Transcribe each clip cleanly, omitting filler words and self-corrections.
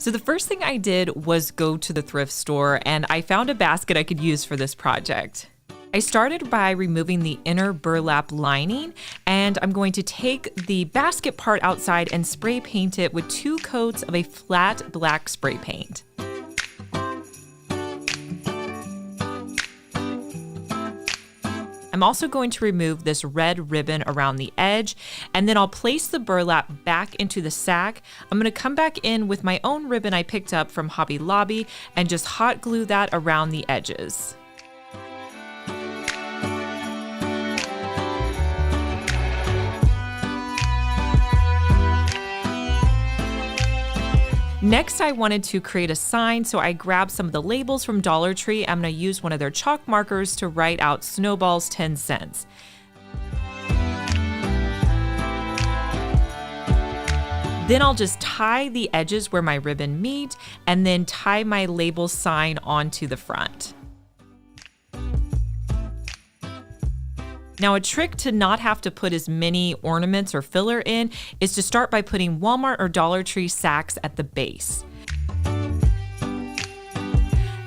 So the first thing I did was go to the thrift store and I found a basket I could use for this project. I started by removing the inner burlap lining, and I'm going to take the basket part outside and spray paint it with 2 coats of a flat black spray paint. I'm also going to remove this red ribbon around the edge, and then I'll place the burlap back into the sack. I'm going to come back in with my own ribbon I picked up from Hobby Lobby and just hot glue that around the edges. Next, I wanted to create a sign, so I grabbed some of the labels from Dollar Tree. I'm going to use one of their chalk markers to write out Snowballs 10 cents. Then I'll just tie the edges where my ribbon meet and then tie my label sign onto the front. Now, a trick to not have to put as many ornaments or filler in is to start by putting Walmart or Dollar Tree sacks at the base.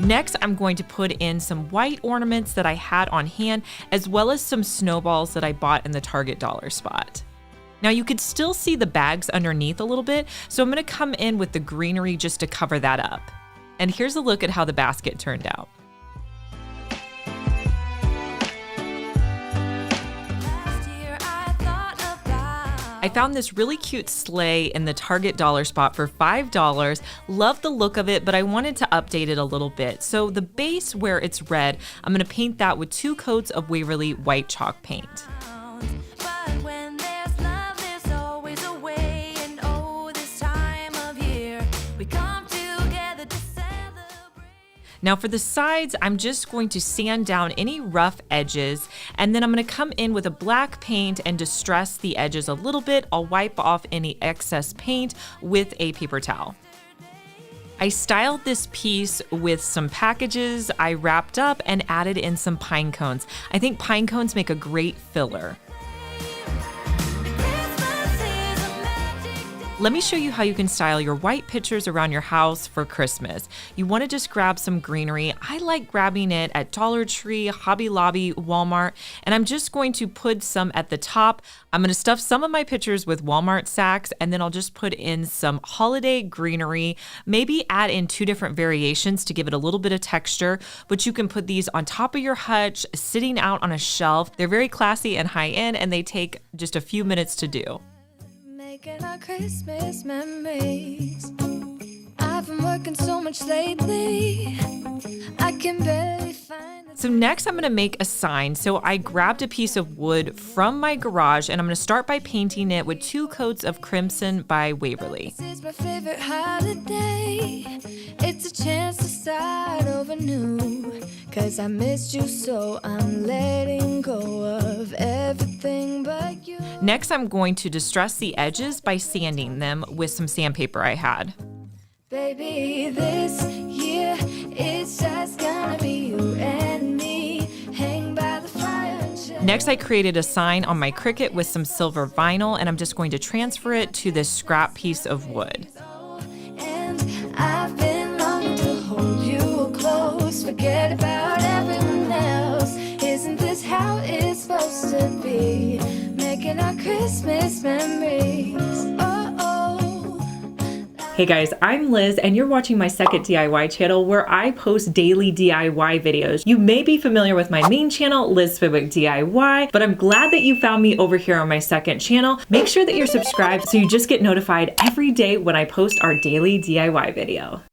Next, I'm going to put in some white ornaments that I had on hand, as well as some snowballs that I bought in the Target dollar spot. Now, you could still see the bags underneath a little bit, so I'm going to come in with the greenery just to cover that up. And here's a look at how the basket turned out. I found this really cute sleigh in the Target dollar spot for $5. Loved the look of it, but I wanted to update it a little bit. So the base where it's red, I'm going to paint that with 2 coats of Waverly white chalk paint. Now for the sides, I'm just going to sand down any rough edges, and then I'm going to come in with a black paint and distress the edges a little bit. I'll wipe off any excess paint with a paper towel. I styled this piece with some packages I wrapped up and added in some pine cones. I think pine cones make a great filler. Let me show you how you can style your white pictures around your house for Christmas. You want to just grab some greenery. I like grabbing it at Dollar Tree, Hobby Lobby, Walmart, and I'm just going to put some at the top. I'm going to stuff some of my pictures with Walmart sacks, and then I'll just put in some holiday greenery, maybe add in 2 different variations to give it a little bit of texture, but you can put these on top of your hutch, sitting out on a shelf. They're very classy and high-end, and they take just a few minutes to do. Making our Christmas memories. I've been working so much lately, I can barely find the... So next I'm going to make a sign. So I grabbed a piece of wood from my garage and I'm going to start by painting it with 2 coats of Crimson by Waverly. This is my favorite holiday. It's a chance to start over new, 'cause I missed you, so I'm letting go of everything but you. Next, I'm going to distress the edges by sanding them with some sandpaper I had. Baby, this year it's just gonna be you and me. Hang by the fire and share. Next, I created a sign on my Cricut with some silver vinyl, and I'm just going to transfer it to this scrap piece of wood. And I've been longing to hold you close, forget about everyone else. Isn't this how it's supposed to be? Making our Christmas memories. Hey guys, I'm Liz and you're watching my second DIY channel where I post daily DIY videos. You may be familiar with my main channel, Liz Fenwick DIY, but I'm glad that you found me over here on my second channel. Make sure that you're subscribed so you just get notified every day when I post our daily DIY video.